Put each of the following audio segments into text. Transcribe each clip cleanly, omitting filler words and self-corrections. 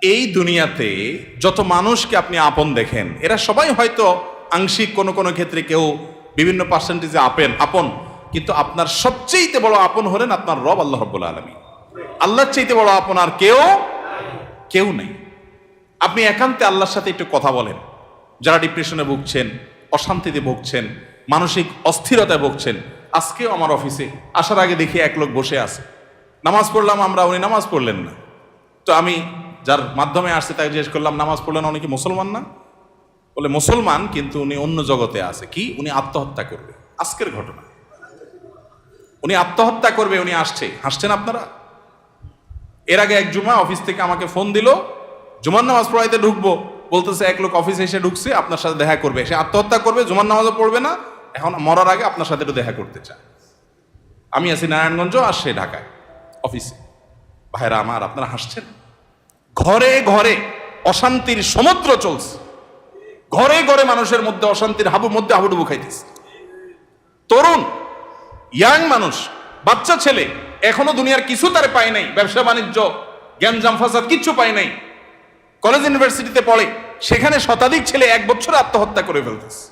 এই দুনিয়াতে যত মানুষকে আপনি আপন দেখেন, এরা সবাই হয়তো আংশিক কোনো কোনো ক্ষেত্রে কেউ বিভিন্ন পার্সেন্টেজে আপন, কিন্তু আপনার সবচেয়ে বড় আপন হলেন আপনার রব আল্লাহ রাব্বুল আলামিন। আল্লাহর চাইতে বড় আপন আর কেউ নেই। আপনি একান্তে আল্লাহর সাথে একটু কথা বলেন। যারা ডিপ্রেশনে ভুগছেন, অশান্তিতে ভুগছেন, মানসিক অস্থিরতায় ভুগছেন, আজকেও আমার অফিসে আসার আগে দেখি এক লোক বসে আছে, নামাজ পড়লাম আমরা, উনি নামাজ পড়লেন না। তো আমি যার মাধ্যমে আসছে তাকে জিজ্ঞেস করলাম, নামাজ পড়লেন, উনি কি মুসলমান না? বলে মুসলমান, কিন্তু উনি অন্য জগতে আছে। কি? উনি আত্মহত্যা করবে। আজকের ঘটনা, উনি আত্মহত্যা করবে, উনি আসছে। হাসছেন আপনারা? এর আগে এক জুমা অফিস থেকে আমাকে ফোন দিল, জুমার নামাজ পড়াইতে ঢুকবো, বলতেছে এক লোক অফিসে এসে ঢুকছে, আপনার সাথে দেখা করবে, সে আত্মহত্যা করবে, জুমার নামাজও পড়বে না, এখন মরার আগে আপনার সাথে একটু দেখা করতে চায়। আমি আছি নারায়ণগঞ্জ, আর সে ঢাকায় অফিসে। ভাইরা আমার, আপনারা হাসছেন? ঘরে ঘরে অশান্তির সমুদ্র চলছে, ঘরে ঘরে মানুষের মধ্যে অশান্তির হাবুডুবু খাইতেছে। তরুণ ইয়াং মানুষ, বাচ্চা ছেলে এখনো দুনিয়ার কিছু তারে পায় নাই, ব্যবসা বাণিজ্য জ্ঞানজাম ফাসাদ কিচ্ছু পায় নাই, কলেজ ইউনিভার্সিটিতে পড়ে, সেখানে শতাধিক ছেলে এক বছরে আত্মহত্যা করে ফেলতেছে।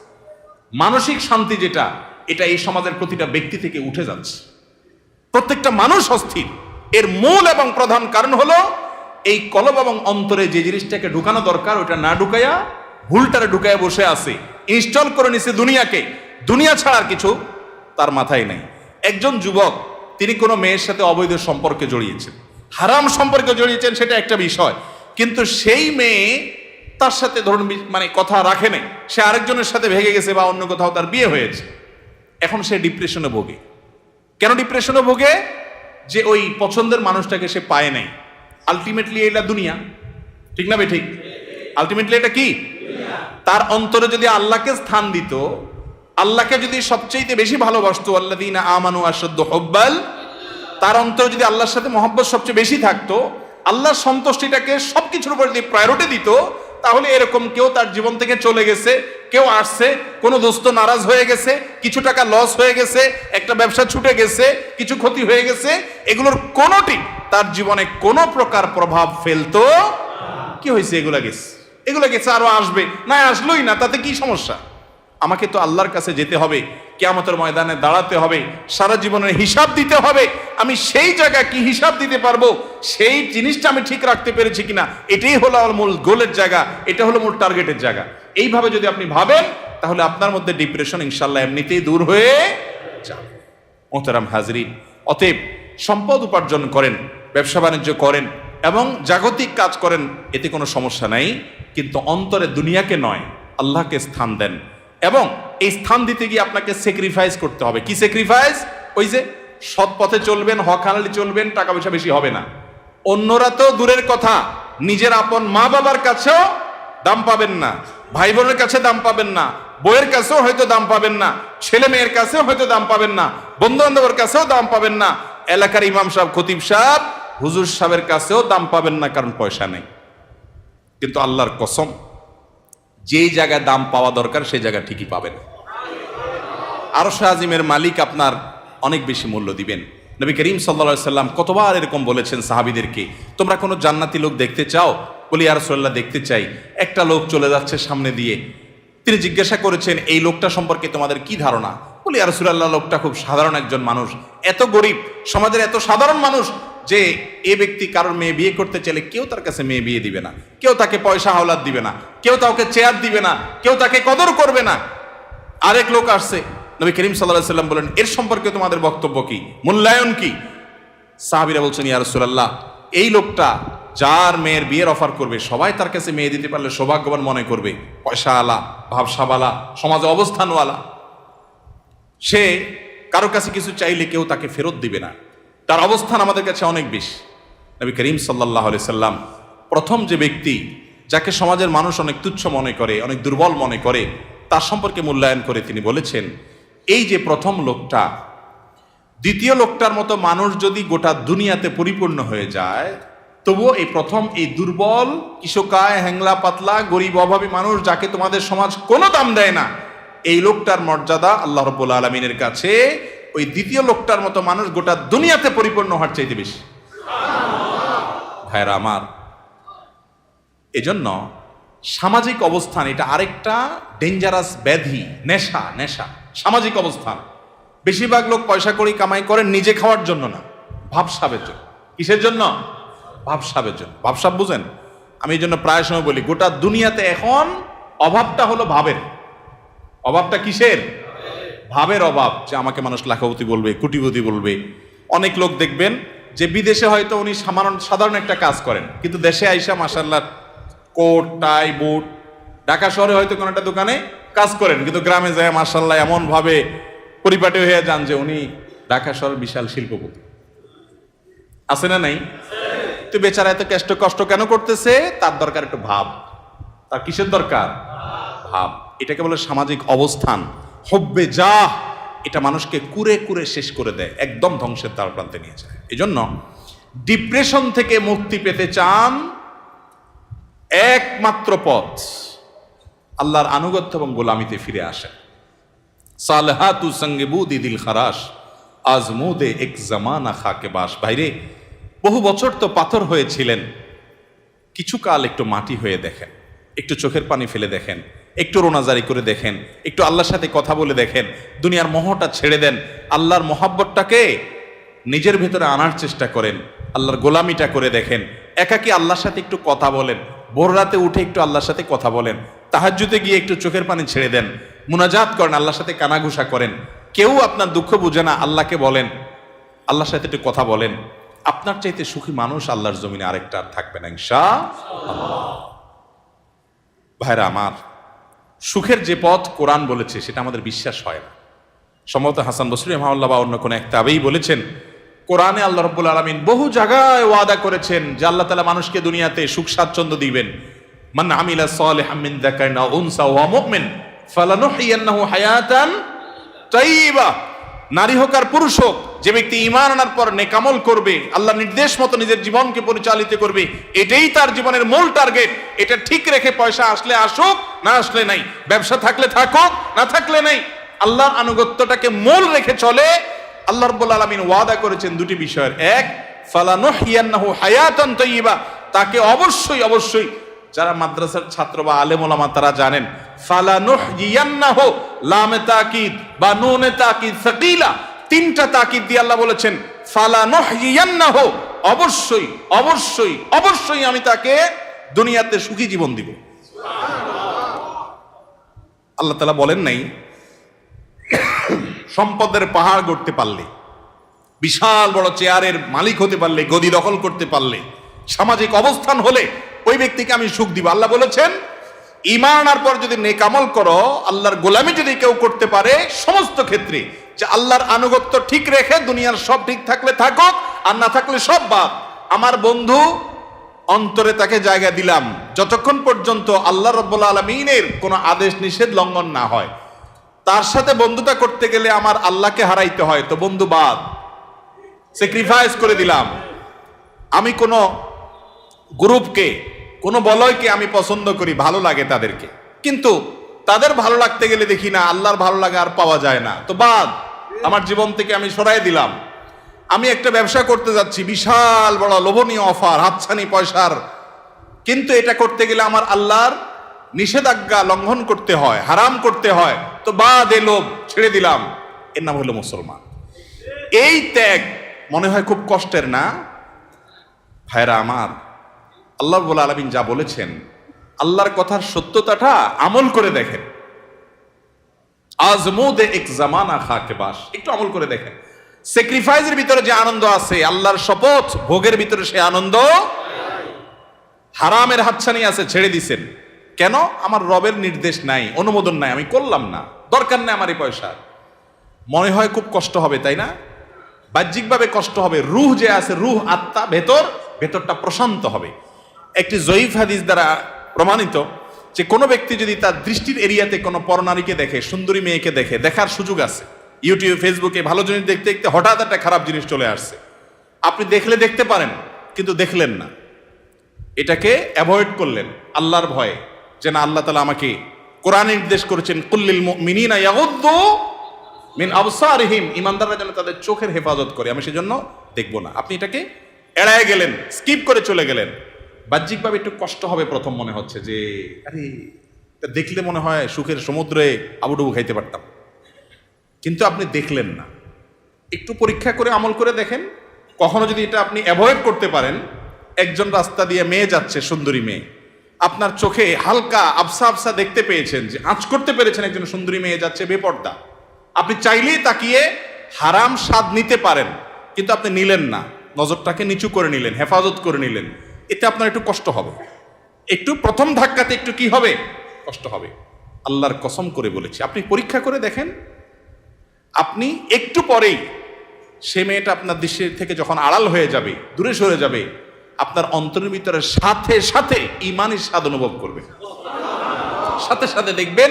মানসিক শান্তি যেটা, এটা এই সমাজের প্রতিটা ব্যক্তি থেকে উঠে যাচ্ছে। প্রত্যেকটা মানুষ অস্থির। এর মূল এবং প্রধান কারণ হলো এই কলব এবং অন্তরে যে জিনিসটাকে ঢুকানো দরকার ওটা না ঢুকাইয়া ভুলটারে ঢুকাইয়া বসে আছে, ইনস্টল করে নিছে দুনিয়াকে। দুনিয়া ছাড়ার কিছু তার মাথায় নাই। একজন যুবক, তিনি কোনো মেয়ের সাথে অবৈধ সম্পর্কে জড়িয়েছেন, হারাম সম্পর্কে জড়িয়েছেন, সেটা একটা বিষয়, কিন্তু সেই মেয়ে তার সাথে ধরুন মানে কথা রাখে নাই, সে আরেকজনের সাথে ভেগে গেছে বা অন্য কোথাও তার বিয়ে হয়েছে। এখন সে ডিপ্রেশনে ভোগে। কেন ডিপ্রেশনে ভোগে? যে ওই পছন্দের মানুষটাকে সে পায় নাই। আলটিমেটলি এটা দুনিয়া, ঠিক না? ঠিক। আলটিমেটলি এটা কি? তার অন্তরে যদি আল্লাহকে স্থান দিত, আল্লাহকে যদি সবচেয়ে বেশি ভালোবাসতো, আল্লাযীনা আমানু আশাদ্দু হুব্বাল, তার অন্তরে যদি আল্লাহর সাথে মহব্বত সবচেয়ে বেশি থাকতো, আল্লাহর সন্তুষ্টিটাকে সবকিছুর উপর যদি প্রায়োরিটি দিত, তাহলে এরকম কেউ তার জীবন থেকে চলে গেছে, কেউ আসছে, কোনো দোস্ত নারাজ হয়ে গেছে, কিছু টাকা লস হয়ে গেছে, একটা ব্যবসা ছুটে গেছে, কিছু ক্ষতি হয়ে গেছে, এগুলোর কোনোটি তার জীবনে কোনো প্রকার প্রভাব ফেলতো? কি হয়েছে? এগুলা গেছে, আরো আসবে, না আসলোই না, তাতে কি সমস্যা? আমাকে তো আল্লাহর কাছে যেতে হবে, কিয়ামতের ময়দানে দাঁড়াতে হবে, সারা জীবনের হিসাব দিতে হবে। আমি সেই জায়গা কি হিসাব দিতে পারবো, সেই জিনিসটা আমি ঠিক রাখতে পেরেছি কিনা, এটাই হলো আমার মূল গোলের জায়গা, এটা হলো মূল টার্গেটের জায়গা। এইভাবে যদি আপনি ভাবেন, তাহলে আপনার মধ্যে ডিপ্রেশন ইনশাল্লাহ এমনিতেই দূর হয়ে যাবে। মোহতারাম হাজরিন, অতএব সম্পদ উপার্জন করেন, ব্যবসা বাণিজ্য করেন এবং জাগতিক কাজ করেন, এতে কোনো সমস্যা নাই, কিন্তু অন্তরে দুনিয়াকে নয়, আল্লাহকে স্থান দেন। এবং এই স্থান দিতে গিয়ে আপনাকে স্যাক্রিফাইস করতে হবে। কি স্যাক্রিফাইস? ওই যে সৎ পথে চলবেন, হক হালালি চলবেন, টাকা পয়সা বেশি হবে না। অন্যরা তো দূরের কথা, নিজের আপন মা বাবার কাছেও দাম পাবেন না, ভাই বোনের কাছে দাম পাবেন না, বইয়ের কাছেও হয়তো দাম পাবেন না, ছেলে মেয়ের কাছেও হয়তো দাম পাবেন না, বন্ধু বান্ধবের কাছেও দাম পাবেন না, এলাকার ইমাম সাহেব, খতিব সাহেব, হুজুর সাহেবের কাছেও দাম পাবেন না, কারণ পয়সা নেই। কিন্তু আল্লাহর কসম, যেই জায়গায় দাম পাওয়া দরকার সেই জায়গা ঠিকই পাবেন। আরশ আজিমের মালিক আপনার অনেক বেশি মূল্য দিবেন। নবী করিম সাল্লাল্লাহু আলাইহি সাল্লাম কতবার এরকম বলেছেন সাহাবীদেরকে, তোমরা কোনো জান্নাতি লোক দেখতে চাও? বলি ইয়া রাসূলুল্লাহ, দেখতে চাই। একটা লোক চলে যাচ্ছে সামনে দিয়ে, তিনি জিজ্ঞাসা করেছেন, এই লোকটা সম্পর্কে তোমাদের কি ধারণা? বলি ইয়া রাসূলুল্লাহ, লোকটা খুব সাধারণ একজন মানুষ, এত গরিব, সমাজের এত সাধারণ মানুষ যে এ ব্যক্তি কারোর মেয়ে বিয়ে করতে চাইলে কেউ তার কাছে মেয়ে বিয়ে দিবে না, কেউ তাকে পয়সা হাওলাত দিবে না, কেউ তাকে চেয়ার দিবে না, কেউ তাকে কদর করবে না। আরেক লোক আসছে, নবী করিম সাল্লাল্লাহু আলাইহি সাল্লাম বলেন, এর সম্পর্কে তোমাদের বক্তব্য কি, মূল্যায়ন কি? সাহাবীরা বলছেন, ইয়া রাসূলুল্লাহ, এই লোকটা যার মেয়ের বিয়ের অফার করবে, সবাই তার কাছে মেয়ে দিতে পারলে সৌভাগ্যবান মনে করবে, পয়সা আলা, ভাবসাবালা, সমাজে অবস্থানওয়ালা, সে কারো কাছে কিছু চাইলে কেউ তাকে ফেরত দিবে না, তার অবস্থান আমাদের কাছে অনেক বেশি। নবী করিম সাল্লাল্লাহু আলাইহি সাল্লাম প্রথম যে ব্যক্তি যাকে সমাজের মানুষ অনেক তুচ্ছ মনে করে, অনেক দুর্বল মনে করে, তার সম্পর্কে মূল্যায়ন করে তিনি বলেছেন, এই যে প্রথম লোকটা, দ্বিতীয় লোকটার মতো মানুষ যদি গোটা দুনিয়াতে পরিপূর্ণ হয়ে যায়, তবুও এই প্রথম এই দুর্বল, কিশোকায়, হ্যাংলা পাতলা, গরিব, অভাবী মানুষ, যাকে তোমাদের সমাজ কোনো দাম দেয় না, এই লোকটার মর্যাদা আল্লাহ রাব্বুল আলামিনের কাছে ওই দ্বিতীয় লোকটার মতো মানুষ গোটা দুনিয়াতে পরিপূর্ণ হওয়ার চাইতে বেশি। ভাইরা আমার, এজন্য সামাজিক অবস্থান এটা আরেকটা ডেঞ্জারাস ব্যাধি, নেশা। নেশা সামাজিক অবস্থান। বেশিরভাগ লোক পয়সা করি কামাই করেন নিজে খাওয়ার জন্য না, ভাবসাবের জন্য। কিসের জন্য? ভাবসাবের জন্য। ভাবসাব বুঝেন? আমি এই জন্য প্রায় সময় বলি গোটা দুনিয়াতে এখন অভাবটা হলো ভাবের। অভাবটা কিসের? ভাবের অভাব। যে আমাকে মানুষ লাখপতি বলবে, কোটিপতি বলবে। অনেক লোক দেখবেন যে বিদেশে হয়তো উনি সাধারণ একটা কাজ করেন, কিন্তু দেশে আইসা মাশাআল্লাহ কোট টাই বুট, ঢাকা শহরে হয়তো কোনো একটা দোকানে কাজ করেন, কিন্তু গ্রামে যায় মাশাআল্লাহ এমন ভাবে পরিপাটি হয়ে যান যে উনি ঢাকা শহরের বিশাল শিল্পপতি। আছে না নাই? তো বেচারা এত কষ্ট কেন করতেছে? তার দরকার একটু ভাব। তার কিসের দরকার? ভাব। এটাকে বলে সামাজিক অবস্থান। হব্বে যা, এটা মানুষকে কুরে কুরে শেষ করে দেয়, একদম ধ্বংসের দ্বার প্রান্তে নিয়ে যায়। এজন্য ডিপ্রেশন থেকে মুক্তি পেতে চান, একমাত্র পথ আল্লাহর আনুগত্য এবং গোলামিতে ফিরে আসেন। সালহাতু সঙ্গে বুদি দিল খারাস আজমুদে এক জামানা খাকে বাস। ভাইরে, বহু বছর তো পাথর হয়েছিলেন, কিছু কাল একটু মাটি হয়ে দেখেন, একটু চোখের পানি ফেলে দেখেন, একটু রোনাজারি করে দেখেন, একটু আল্লাহর সাথে কথা বলে দেখেন, দুনিয়ার মোহটা ছেড়ে দেন, আল্লাহর মোহাব্বতটাকে নিজের ভেতরে আনার চেষ্টা করেন, আল্লাহর গোলামিটা করে দেখেন। একাকি আল্লাহর সাথে একটু কথা বলেন, ভোর রাতে উঠে একটু আল্লাহর সাথে কথা বলেন, তাহাজ্জুদে গিয়ে একটু চোখের পানি ছেড়ে দেন, মুনাজাত করেন, আল্লাহর সাথে কানাঘুষা করেন। কেউ আপনার দুঃখ বুঝে না, আল্লাহকে বলেন, আল্লাহর সাথে একটু কথা বলেন। আপনার চাইতে সুখী মানুষ আল্লাহর জমিনে আরেকটা আর থাকবে না ইনশাআল্লাহ। ভাইরা আমার, সুখের যে পথ কোরআন বলেছে সেটা আমাদের বিশ্বাস হয় না। সম্ভবত হাসান বসরি রাহিমাহুল্লাহ বা অন্য কোন এক তাবেঈ বলেছেন, কোরআনে আল্লাহ রাব্বুল আলামিন বহু জায়গায় ওয়াদা করেছেন যে আল্লাহ তাআলা মানুষকে দুনিয়াতে সুখ স্বাচ্ছন্দ্য দিবেন। মান আমিলা সালিহাম মিন যাকারিন আও উনসা ওয়া মুমিন ফালানুহইয়ান্নাহু হায়াতান তাইয়্যিবা। নারী হোক আর পুরুষ হোক, যে ব্যক্তি ঈমান আনার পর নেক আমল করবে, আল্লাহ নির্দেশ মতো নিজের জীবনকে পরিচালিত করবে, এটাই তার জীবনের মূল টার্গেট। এটা ঠিক রেখে পয়সা আসলে আসুক, না আসলে নাই, ব্যবসা থাকলে থাকুক, না থাকলে নাই, আল্লাহর আনুগত্যটাকে মূল রেখে চলে। আল্লাহ রাব্বুল আলামিন ওয়াদা করেছেন দুটি বিষয়ের। এক, ফালানুহইয়ান্নাহু হায়াতান তাইয়্যিবা, তাকে অবশ্যই অবশ্যই, যারা মাদ্রাসার ছাত্র বা আলেম ওলামা তারা জানেন, ফালানুহইয়ান্নাহু লামে তাকিদ বা নুনে তাকিদ সাকিলা, তিনটা তাকিদ দিয়ে আল্লাহ বলেছেন ফালানুহইয়ান্নাহু, অবশ্যই অবশ্যই অবশ্যই আমি তাকে দুনিয়াতে সুখী জীবন দিব। আল্লাহ তাআলা বলেন নাই সম্পদের পাহাড় গড়তে পারলে, বিশাল বড় চেয়ারের মালিক হতে পারলে, গদি দখল করতে পারলে, সামাজিক অবস্থান হলে ওই ব্যক্তিকে আমি সুখ দিব। আল্লাহ বলেছেন ঈমান আনার পর যদি নেক আমল করো, আল্লাহর গোলামি যদি কেউ করতে পারে সমস্ত ক্ষেত্রে, যে আল্লাহর আনুগত্য ঠিক রেখে দুনিয়ার সব ঠিক থাকলে থাকুক, আর না থাকলে সব বাদ, আমার বন্ধু অন্তরে তাকে জায়গা দিলাম যতক্ষণ পর্যন্ত আল্লাহ রাব্বুল আলামিনের কোনো আদেশ নিষেধ লঙ্ঘন না হয়। তার সাথে বন্ধুতা করতে গেলে আমার আল্লাহকে হারাইতে হয়, তো বন্ধু বাদ, স্যাক্রিফাইস করে দিলাম। আমি কোনো গ্রুপকে, কোনো বলয়কে আমি পছন্দ করি, ভালো লাগে তাদেরকে, কিন্তু তাদের ভালো লাগতে গেলে দেখি না আল্লাহর ভালো লাগা আর পাওয়া যায় না, তো বাদ, আমার জীবন থেকে আমি সরাই দিলাম। আমি একটা ব্যবসা করতে যাচ্ছি, বিশাল বড় লোভনীয় অফার, হাতছানি পয়সার, কিন্তু এটা করতে গেলে আমার আল্লাহর নিষেধাজ্ঞা লঙ্ঘন করতে হয়, হারাম করতে হয়, তো বাদ, এ লোভ ছেড়ে দিলাম। এর নাম হলো মুসলমান। এই ত্যাগ মনে হয় খুব কষ্টের না? ভাইরা আমার, আল্লাহ রাব্বুল আলামিন যা বলেছেন, আল্লাহর কথার সত্যতাটা আমল করে দেখেন। আজমুদে এক জামানা খাকে বাস, একটু আমল করে দেখেন। স্যাক্রিফাইসের ভিতরে যে আনন্দ আছে, আল্লাহর শপথ ভোগের ভিতরে সে আনন্দ। হারামের হাতছানি আছে, ছেড়ে দিছেন কেন? আমার রবের নির্দেশ নাই, অনুমোদন নাই, আমি করলাম না, দরকার নেই আমার এই পয়সা। মনে হয় খুব কষ্ট হবে, তাই না? বাহ্যিকভাবে কষ্ট হবে, রুহ যে আছে, রুহ আত্মা ভেতরটা প্রশান্ত হবে। একটি জয়ীফ হাদিস দ্বারা প্রমাণিত যে কোনো ব্যক্তি যদি তার দৃষ্টির এরিয়াতে কোনো পরনারীকে দেখে, সুন্দরী মেয়েকে দেখে, দেখার সুযোগ আছে, ইউটিউব ফেসবুকে ভালো জিনিস দেখতে দেখতে হঠাৎ একটা খারাপ জিনিস চলে আসছে, আপনি দেখলে দেখতে পারেন, কিন্তু দেখলেন না, এটাকে অ্যাভয়েড করলেন আল্লাহর ভয়ে, যে না, আল্লাহ তাআলা আমাকে কোরআনে নির্দেশ করেছেন কুল্লিল মুমিনিনা ইয়াগুদ্দু মিন আবসারিহিম, ঈমানদাররা যেন তাদের চোখের হেফাজত করে, আমি সেজন্য দেখব না। আপনি এটাকে এড়ায় গেলেন, স্কিপ করে চলে গেলেন, বাহ্যিকভাবে একটু কষ্ট হবে প্রথম, মনে হচ্ছে যে আরে এটা দেখলে মনে হয় সুখের সমুদ্রে আবুডুবু খাইতে পারতাম, কিন্তু আপনি দেখলেন না। একটু পরীক্ষা করে আমল করে দেখেন, কখনো যদি এটা আপনি অ্যাভয়েড করতে পারেন। একজন রাস্তা দিয়ে মেয়ে যাচ্ছে, সুন্দরী মেয়ে, আপনার চোখে হালকা আবসা আবসা দেখতে পেয়েছেন, যে আঁচ করতে পেরেছেন একজন সুন্দরী মেয়ে যাচ্ছে বেপর্দা, আপনি চাইলেই তাকিয়ে হারাম স্বাদ নিতে পারেন, কিন্তু আপনি নিলেন না, নজরটাকে নিচু করে নিলেন, হেফাজত করে নিলেন। এতে আপনার একটু কষ্ট হবে, একটু প্রথম ধাক্কাতে একটু কি হবে, কষ্ট হবে। আল্লাহর কসম করে বলেছি, আপনি পরীক্ষা করে দেখেন, আপনি একটু পরেই সে মেয়েটা আপনার দৃষ্টি থেকে যখন আড়াল হয়ে যাবে, দূরে সরে যাবে, আপনার অন্তরের ভিতরে সাথে সাথে ঈমানের স্বাদ অনুভব করবে। সাথে সাথে দেখবেন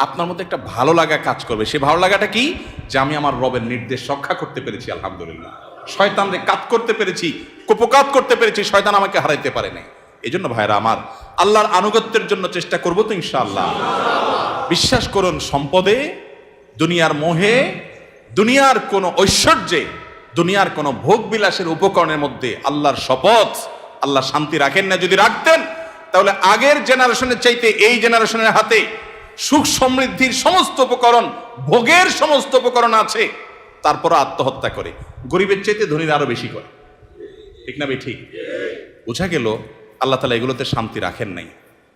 আপনার মধ্যে একটা ভালো লাগা কাজ করবে। সে ভালো লাগাটা কি, যে আমি আমার রবের নির্দেশ রক্ষা করতে পেরেছি, আলহামদুলিল্লাহ। শয়তানরে কাত করতে পেরেছি, কুপকাত করতে পেরেছি, শয়তান আমাকে হারাইতে পারে নাই। এই জন্য ভাইরা আমার, আল্লাহর আনুগত্যের জন্য চেষ্টা করবো তো ইনশাআল্লাহ। বিশ্বাস করুন, সম্পদে, দুনিয়ার মোহে, দুনিয়ার কোন ঐশ্বর্যে, দুনিয়ার কোন ভোগ বিলাসের উপকরণের মধ্যে আল্লাহর শপথ, আল্লাহ শান্তি রাখেন না। যদি রাখতেন তাহলে আগের জেনারেশনের চাইতে এই জেনারেশনের হাতে সুখ সমৃদ্ধির সমস্ত উপকরণ, ভোগের সমস্ত উপকরণ আছে, তারপর আত্মহত্যা করে, গরিবের চাইতে ধনীরা আরো বেশি করে। ঠিক না ঠিক? বোঝা গেল আল্লাহ তাআলা এগুলোতে শান্তি রাখেন নাই।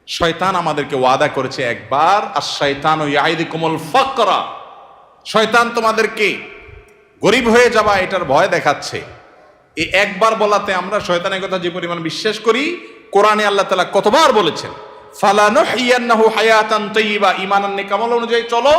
শয়তান আমাদেরকে ওয়াদা করেছে একবার, আশ-শাইতানু ইয়াইদুকুমুল ফাকরা, শয়তান তোমাদেরকে গরিব হয়ে যাবা এটার ভয় দেখাচ্ছে। এই একবার বলাতে আমরা শয়তানের কথা যে পরিমাণ বিশ্বাস করি, কোরআনে আল্লাহ তাআলা কতবার বলেছেন, ফালানুহিয়ান্নাহু হায়াতান তাইয়্যিবা, ঈমানান নেক আমল অনুযায়ী চলো।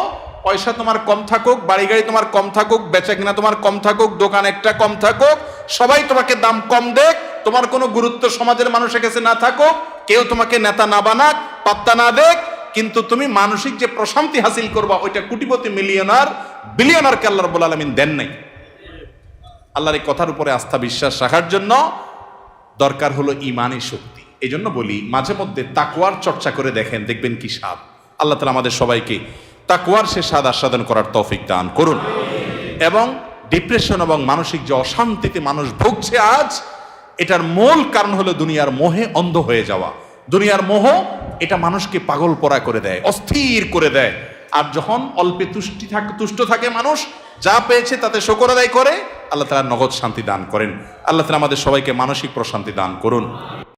পয়সা তোমার কম থাকুক, বাড়ি গাড়ি তোমার কম থাকুক, বেচাকেনা তোমার কম থাকুক, দোকান একটা কম থাকুক, সবাই তোমাকে দাম কম দেখ, তোমার কোনো গুরুত্ব সমাজের মানুষের কাছে না থাকুক, কেউ তোমাকে নেতা না বানাক, পাত্তা না দেখ, কিন্তু তুমি মানসিক যে প্রশান্তি হাসিল করবা, ওইটা কোটিপতি, মিলিয়নার, বিলিয়নারকে আল্লাহ রাব্বুল আলামিন দেন নাই। আল্লাহর এই কথার উপরে আস্থা বিশ্বাস রাখার জন্য দরকার হলো ঈমানী শক্তি। এই জন্য বলি, মাঝে মধ্যে তাকওয়ার চর্চা করে দেখেন, দেখবেন কি স্বাদ। আল্লাহ তাআলা আমাদের সবাইকে তাকওয়ার সে স্বাদ আস্বাদন করার তৌফিক দান করুন। এবং ডিপ্রেশন এবং মানসিক যে অশান্তিতে মানুষ ভুগছে আজ, এটার মূল কারণ হলো দুনিয়ার মোহে অন্ধ হয়ে যাওয়া। দুনিয়ার মোহ এটা মানুষকে পাগল পরা করে দেয়, অস্থির করে দেয়। আর যখন অল্পে তুষ্ট থাকে মানুষ, যা পেয়েছে তাতে শুকর আদায় করে, আল্লাহ তাআলা নগদ শান্তি দান করেন। আল্লাহ তাআলা আমাদের সবাইকে মানসিক প্রশান্তি দান করুন।